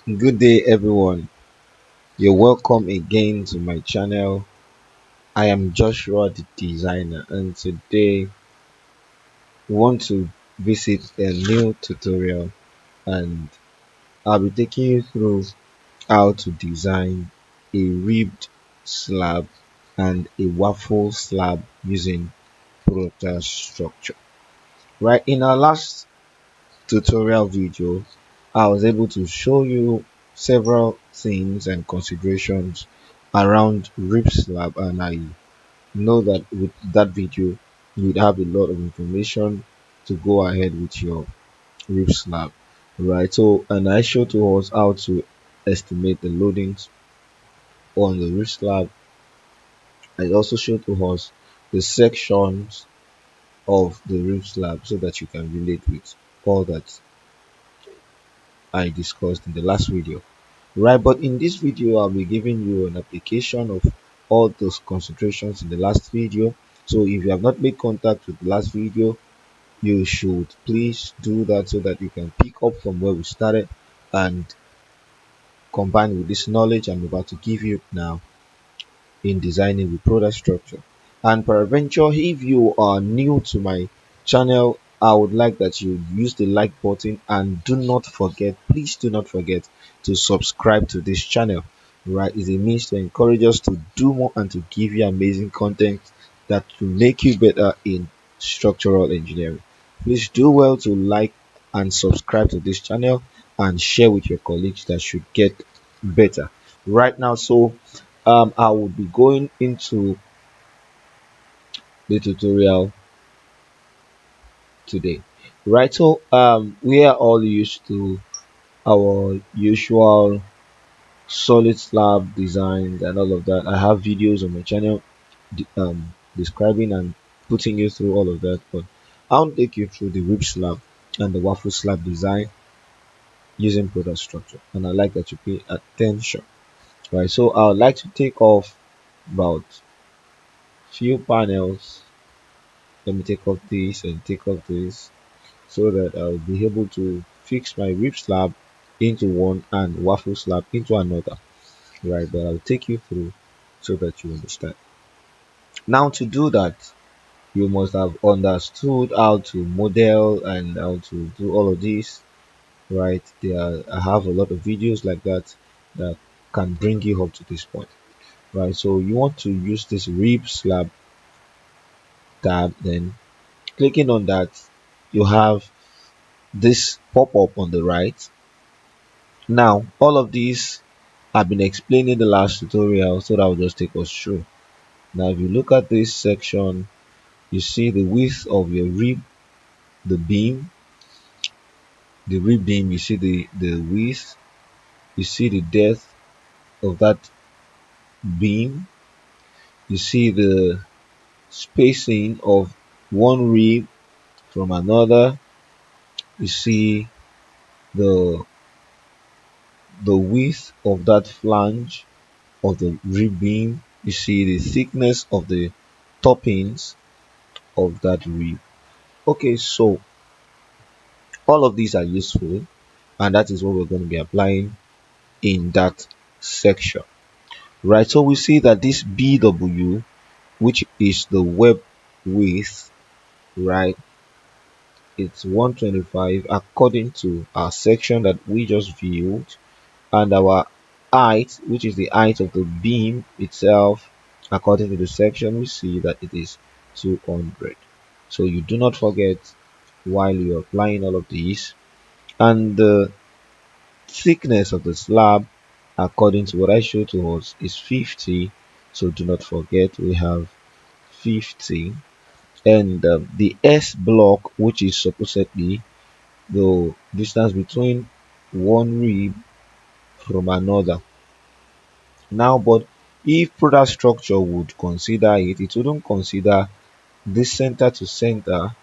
Good day, everyone. You're welcome again to my channel. I am Joshua the designer, and today we want to visit a new tutorial, and I'll be taking you through how to design a ribbed slab and a waffle slab using Prota structure. Right, in our last tutorial video, I was able to show you several things and considerations around rib slab, and I know that with that video you would have a lot of information to go ahead with your rib slab, right? So, and I showed to us how to estimate the loadings on the rib slab. I also showed to us the sections of the rib slab so that you can relate with all that I discussed in the last video, right? But in this video I'll be giving you an application of all those concentrations in the last video. So if you have not made contact with the last video, you should please do that so that you can pick up from where we started and combine with this knowledge I'm about to give you now in designing the product structure. And peradventure, if you are new to my channel, I would like that you use the like button, and do not forget, please do not forget to subscribe to this channel. Right, is a means to encourage us to do more and to give you amazing content that will make you better in structural engineering. Please do well to like and subscribe to this channel and share with your colleagues that should get better right now. So I will be going into the tutorial today, right? So we are all used to our usual solid slab designs and all of that. I have videos on my channel describing and putting you through all of that, but I'll take you through the rib slab and the waffle slab design using product structure, and I like that you pay attention, right? So I would like to take off about few panels. Let me take off this and take off this so that I'll be able to fix my rib slab into one and waffle slab into another, right? But I'll take you through so that you understand. Now, to do that, you must have understood how to model and how to do all of this, right? I have a lot of videos like that that can bring you up to this point, right? So you want to use this rib slab tab, then clicking on that, you have this pop up on the right. Now, all of these have been explained in the last tutorial, so that will just take us through. Now, if you look at this section, you see the width of your rib, the beam, you see the width, you see the depth of that beam, you see the spacing of one rib from another, you see the width of that flange of the rib beam, you see the thickness of the toppings of that rib. Okay, so all of these are useful, and that is what we're going to be applying in that section, right? So we see that this BW, which is the web width, right, it's 125 according to our section that we just viewed, and our height, which is the height of the beam itself, according to the section, we see that it is 200. So you do not forget while you're applying all of these. And the thickness of the slab, according to what I showed to us, is 50. So do not forget we have 50. And the S block, which is supposedly the distance between one rib from another. Now, but if product structure would consider it, it wouldn't consider this center to center,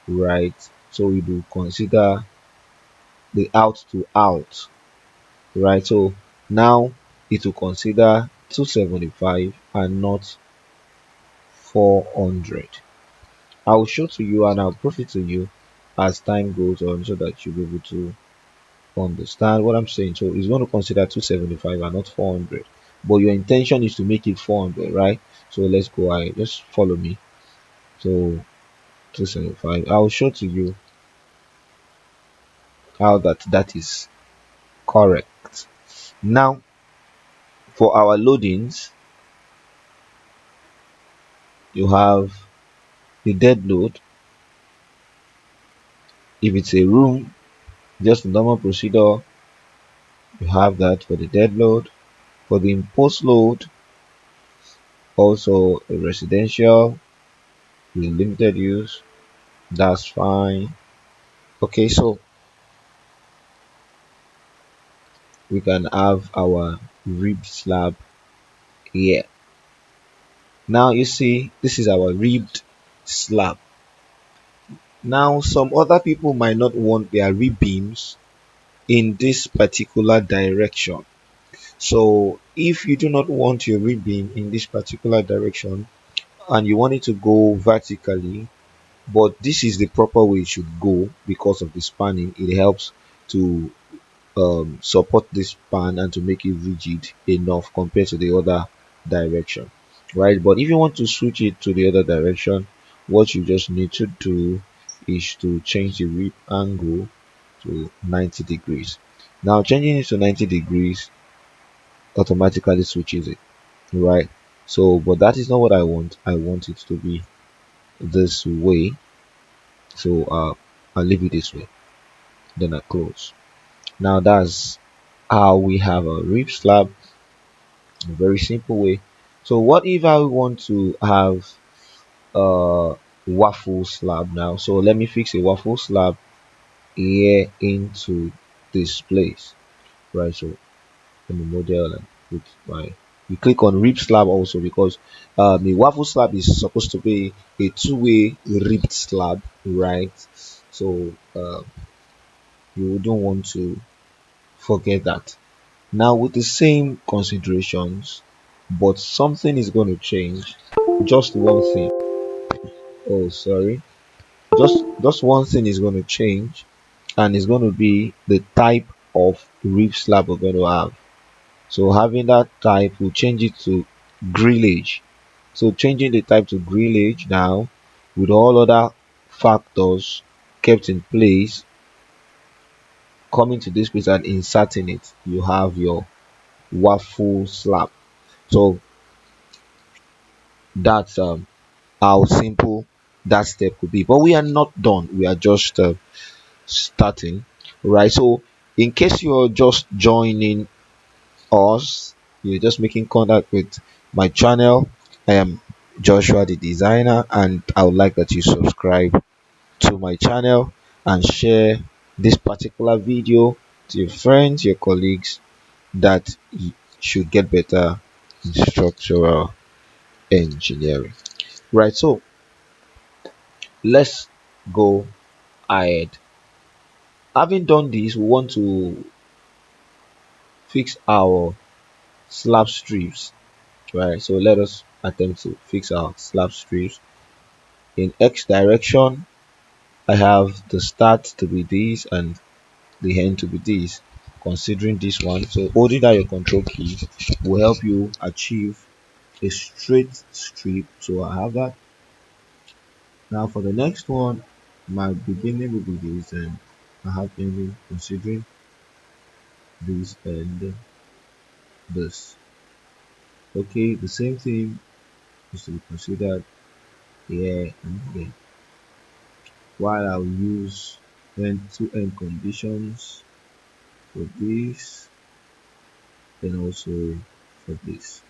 right? So we do consider the out to out, right? So now it will consider 275 and not 400. I'll show to you and I'll prove it to you as time goes on so that you'll be able to Understand what I'm saying? So it's going to consider 275 and not 400. But your intention is to make it 400, right? So let's go ahead. Just follow me. So 275. I'll show to you how that is correct. Now for our loadings, you have the dead load. If it's a room, just a normal procedure, you have that for the dead load. For the imposed load, also a residential with limited use, that's fine. Okay, so we can have our rib slab here. Now you see this is our ribbed slab. Now some other people might not want their rib beams in this particular direction. So if you do not want your rib beam in this particular direction and you want it to go vertically, but this is the proper way it should go because of the spanning, it helps to support this span and to make it rigid enough compared to the other direction, right? But if you want to switch it to the other direction, what you just need to do is to change the rib angle to 90 degrees. Now changing it to 90 degrees automatically switches it, right? So but that is not what I want. I want it to be this way. So I'll leave it this way, then I close. Now that's how we have a rib slab, a very simple way. So what if I want to have a waffle slab now? So let me fix a waffle slab here into this place, right? So let me model and put my, we click on rib slab also because the waffle slab is supposed to be a two-way ribbed slab, right? So you don't want to forget that. Now with the same considerations, but something is going to change. Just one thing. Oh, sorry. Just one thing is going to change, and it's going to be the type of rib slab we're going to have. So having that type, will change it to grillage. So changing the type to grillage now, with all other factors kept in place, coming to this place and inserting it, you have your waffle slab. So that's how simple that step could be. But we are not done. We are just starting, right? So in case you're just joining us, you're just making contact with my channel. I am Joshua the designer, and I would like that you subscribe to my channel and share this particular video to your friends, your colleagues that should get better in structural engineering. Right, so let's go ahead. Having done this, we want to fix our slab strips, right? So let us attempt to fix our slab strips. In X direction, I have the start to be this and the end to be this. Considering this one, so holding down your control key will help you achieve a straight strip. So I have that. Now for the next one, my beginning will be this, and I have ending considering this and this. Okay, the same thing is to be considered here and here. While I'll use end to end conditions for this, then also for this.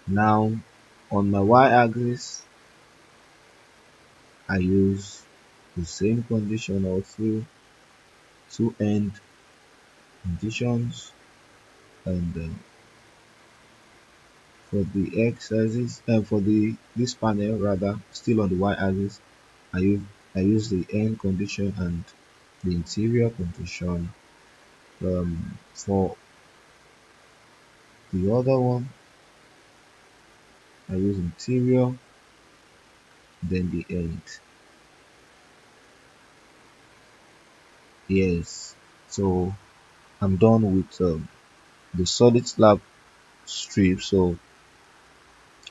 Now on my y-axis, I use the same condition also, two end conditions, and for the x-axis and for the this panel rather, still on the y-axis, I use the end condition and the interior condition. For the other one, I use interior, then the end. Yes. So I'm done with the solid slab strip. So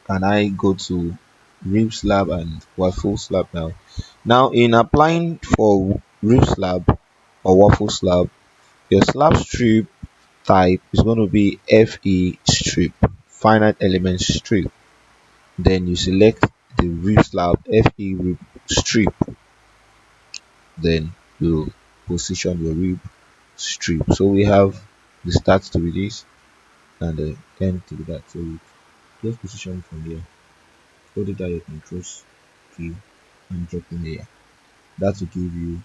can I go to rib slab and waffle slab now? Now in applying for rib slab or waffle slab, your slab strip type is going to be FE strip, finite element strip. Then you select the rib slab FE rib strip. Then you position your rib strip. So we have the start to be this and the end to be that. So you just position it from here. Hold it at your controls key and drop in here. That will give you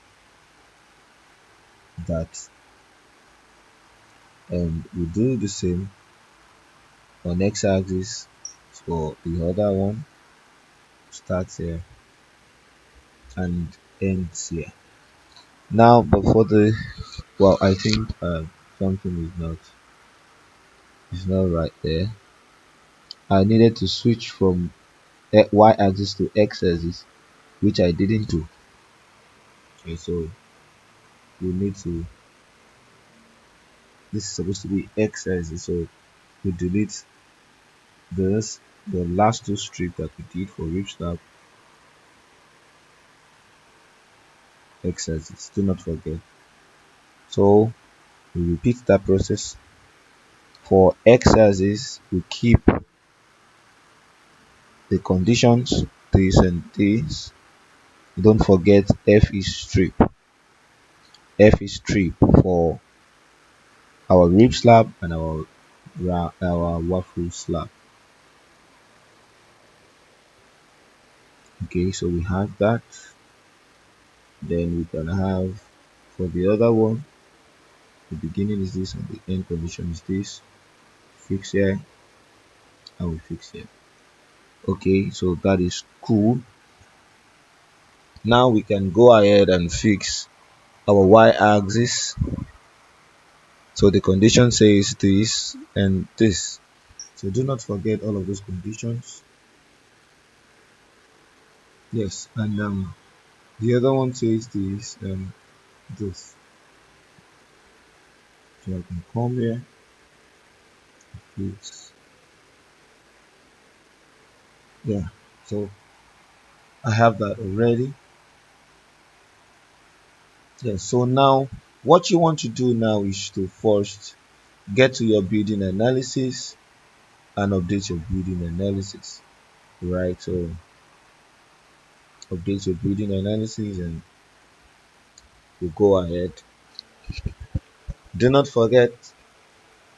that. And we do the same on x axis for the other one. Starts here and ends here. Now, but for the well, I think something is not right there. I needed to switch from y axis to x axis, which I didn't do. Okay, so we need to. This is supposed to be x axis, so we delete this, the last two strips that we did for rib slab x axis. Do not forget. So we repeat that process. For x axis, we keep the conditions this and this. Don't forget F is strip. F is strip for our rib slab and our waffle slab. Okay, so we have that. Then we can have for the other one, the beginning is this and the end condition is this. Fix here and we fix here. Okay, so that is cool. Now we can go ahead and fix our y-axis. So the condition says this and this. So do not forget all of those conditions. Yes, and the other one says this and this. So I can come here, fix. Yeah, so I have that already. Yeah, so now what you want to do now is to first get to your building analysis and update your building analysis. Right, so update your building analysis and you go ahead. Do not forget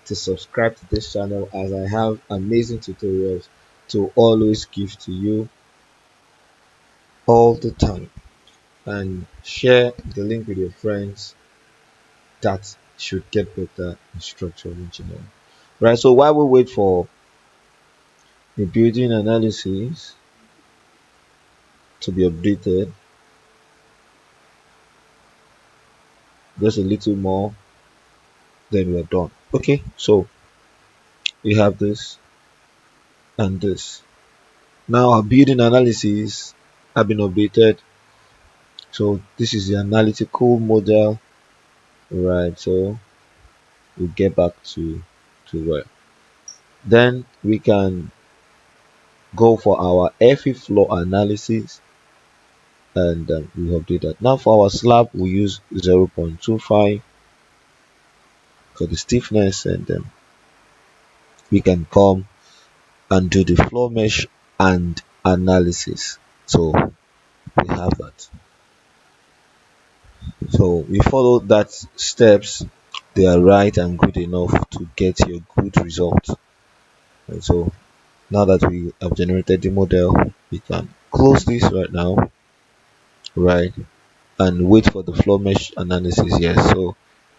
to subscribe to this channel as I have amazing tutorials to always give to you all the time, and share the link with your friends that should get better in structural engineering. Right, so while we wait for the building analysis to be updated, just a little more, then we're done. Okay, so we have this and this. Now our building analysis have been updated. So this is the analytical model, right? So we get back to where. Then we can go for our FE flow analysis and we update that. Now for our slab we use 0.25 for the stiffness, and we can come and do the flow mesh and analysis. So we have that. So we follow that steps, they are right and good enough to get your good result. And so now that we have generated the model, we can close this right now, right, and wait for the flow mesh analysis here. So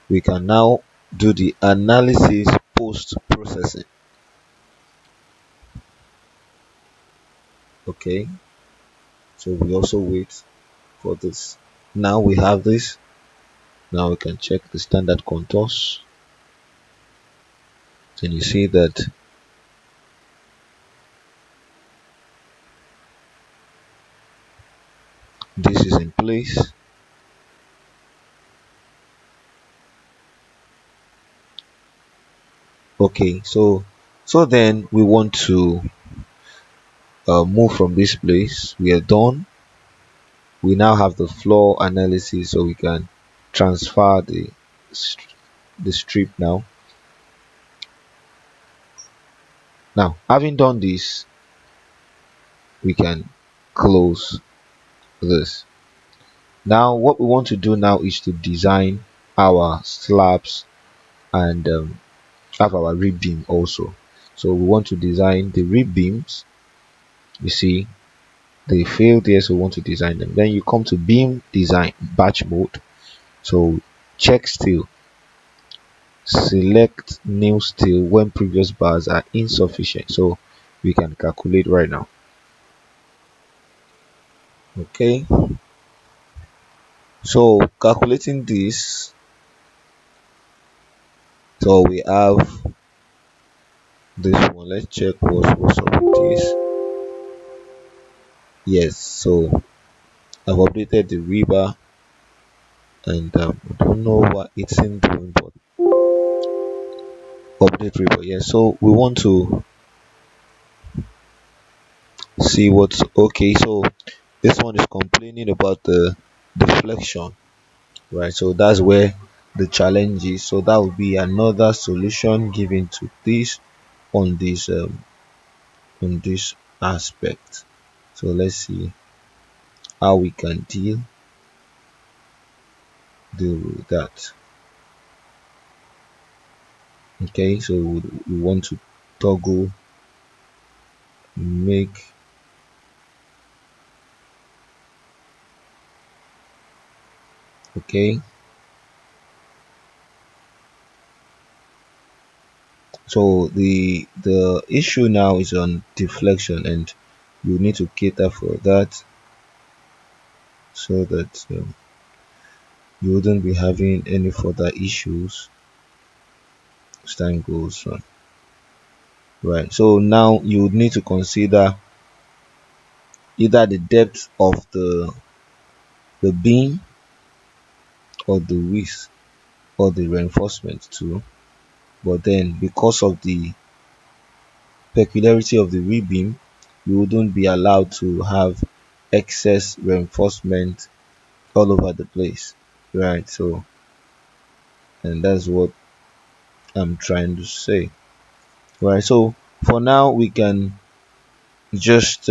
we can now do the analysis post processing. Okay, so we also wait for this. Now we have this. Now we can check the standard contours, and you see that this is in place. Okay, so then we want to move from this place. We are done. We now have the floor analysis, so we can transfer the strip now. Now, having done this, we can close this. Now, what we want to do now is to design our slabs and have our rib beam also. So we want to design the rib beams. You see, they failed here, so we want to design them. Then you come to beam design batch mode. So check steel, select new steel when previous bars are insufficient. So we can calculate right now. Okay, so calculating this, so we have this one. Let's check what's up with this. Yes, so I've updated the rebar, and I don't know what it's in doing, but update rebar. Yeah, so we want to see what's okay. So this one is complaining about the deflection, right? So that's where the challenge is. So that would be another solution given to this on this aspect. So let's see how we can deal with that. Okay, so we want to toggle make. Okay, so the issue now is on deflection, and you need to cater for that so that you wouldn't be having any further issues as time goes on. Right, so now you would need to consider either the depth of the beam, or the width, or the reinforcement too. But then, because of the peculiarity of the rebeam, you wouldn't be allowed to have excess reinforcement all over the place, right? So, and that's what I'm trying to say, right? So for now, we can just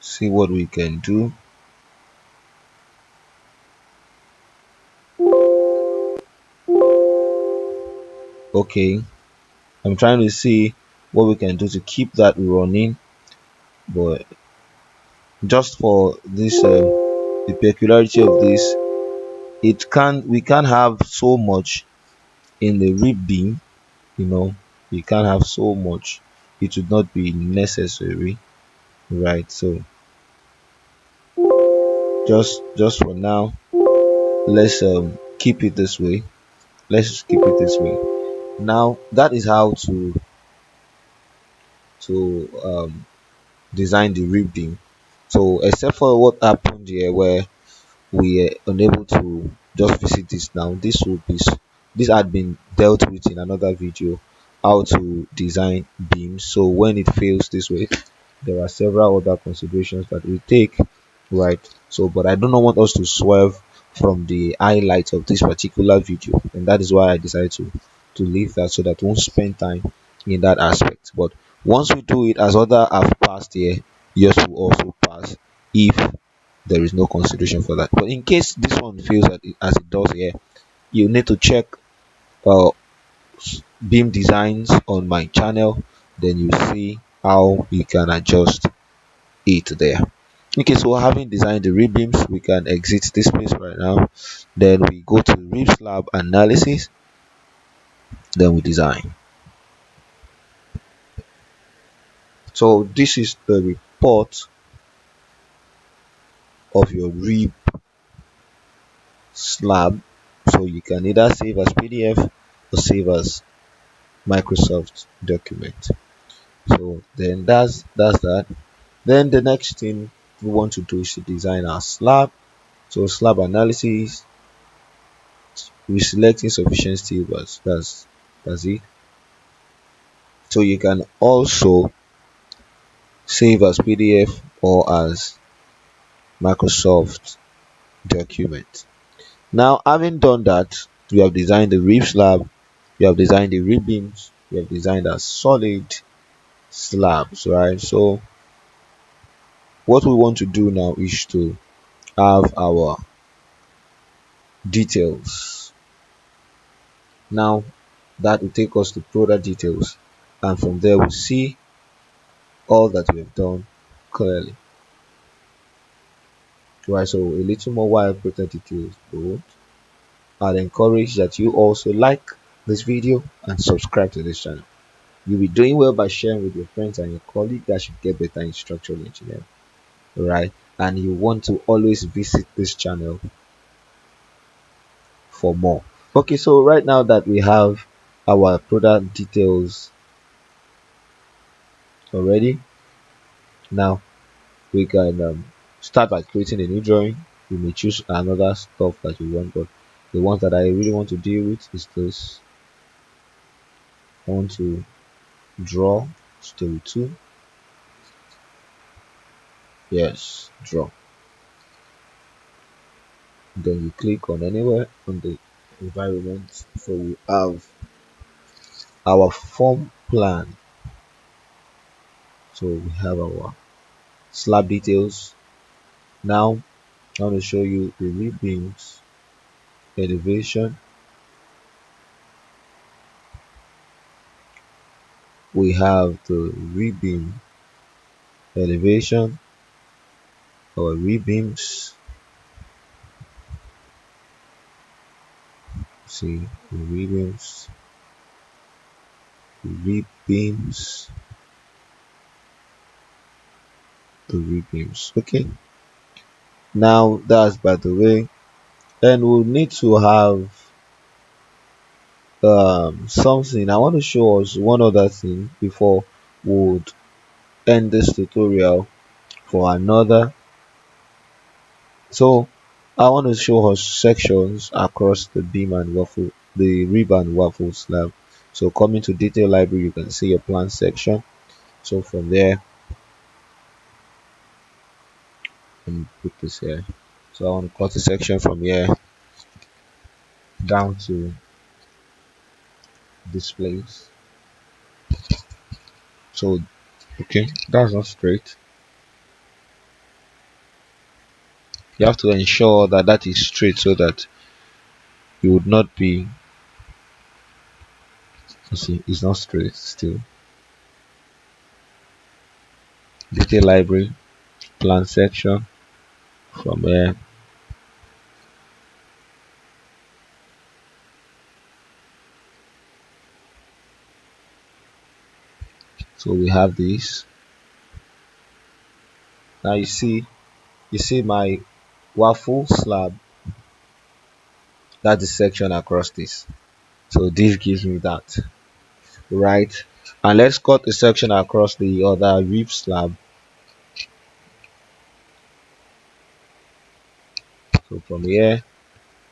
see what we can do. Okay, I'm trying to see what we can do to keep that running, but just for this the peculiarity of this, we can't have so much in the rib beam, you know. You can't have so much, it would not be necessary, right? So just for now, let's keep it this way. Let's just keep it this way. Now that is how to design the rib beam. So except for what happened here, where we are unable to just visit this now, this had been dealt with in another video, how to design beams. So when it fails this way, there are several other considerations that we take, right? So but I do not want us to swerve from the highlights of this particular video, and that is why I decided to leave that, so that we won't spend time in that aspect. But once we do it as other have passed here, yours will also pass if there is no consideration for that. But in case this one fails as it does here, you need to check uh beam designs on my channel, then you see how you can adjust it there. Okay, so having designed the rib beams, we can exit this place right now. Then we go to rib slab analysis, then we design. So this is the report of your rib slab. So you can either save as PDF or save as Microsoft document. So then that's that. Then the next thing we want to do is to design our slab. So slab analysis, we select insufficient steel bars. That's it. So you can also save as PDF or as Microsoft document. Now, having done that, we have designed the rib slab, we have designed the rib beams, we have designed a solid slabs, right? So what we want to do now is to have our details. Now that will take us to product details, and from there we'll see all that we have done clearly. Right, so a little more wild product details, but I'd encourage that you also like this video and subscribe to this channel. You'll be doing well by sharing with your friends and your colleagues that should get better in structural engineering. Right, and you want to always visit this channel for more. Okay, so right now that we have our product details already, now we can start by creating a new drawing. You may choose another stuff that you want, but the ones that I really want to deal with is this. I want to draw story 2. Yes, draw. Then you click on anywhere on the environment, so we have our form plan. So we have our slab details. Now I want to show you the rib beams, elevation. We have the rib beam elevation, our rib beams. See the rib beams, the rib beams, the rib beams. Okay. Now that's by the way. Then we'll need to have something. I want to show us one other thing before we would end this tutorial for another. So I want to show us sections across the beam and waffle, the rib and waffle slab. So coming to detail library, you can see your plan section. So from there, and put this here. So I want to cut a section from here down to this place. So okay, that's not straight. You have to ensure that that is straight so that you would not be, you see it's not straight still. Detail library, plan section, from here. So we have this. Now you see my waffle slab, that's the section across this. So this gives me that, right? And let's cut the section across the other rib slab. So from here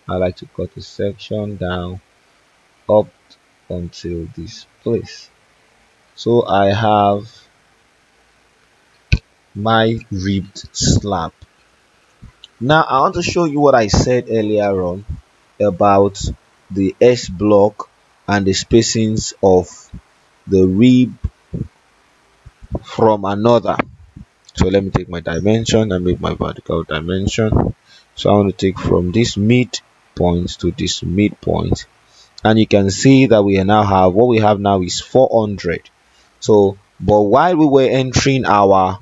I like to cut the section down up until this place. So I have my ribbed slab. Now I want to show you what I said earlier on about the S block and the spacings of the rib from another. So let me take my dimension and make my vertical dimension. So I want to take from this midpoint to this midpoint, and you can see that we now have, what we have now is 400. So but while we were entering our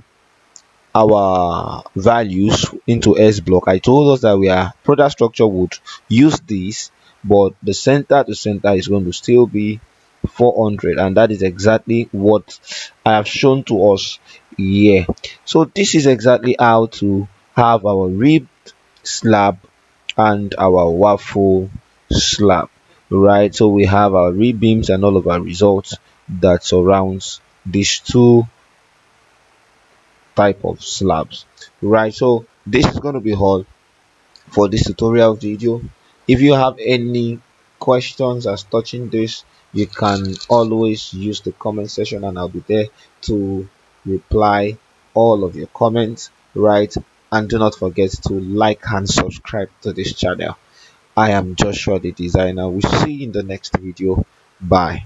values into S block, I told us that we are product structure would use this, but the center to center is going to still be 400, and that is exactly what I have shown to us here. So this is exactly how to have our ribbed slab and our waffle slab, right? So we have our rib beams and all of our results that surrounds these two type of slabs, right? So this is going to be all for this tutorial video. If you have any questions as touching this, you can always use the comment section and I'll be there to reply all of your comments, right? And do not forget to like and subscribe to this channel. I am Joshua the designer. We'll see you in the next video. Bye.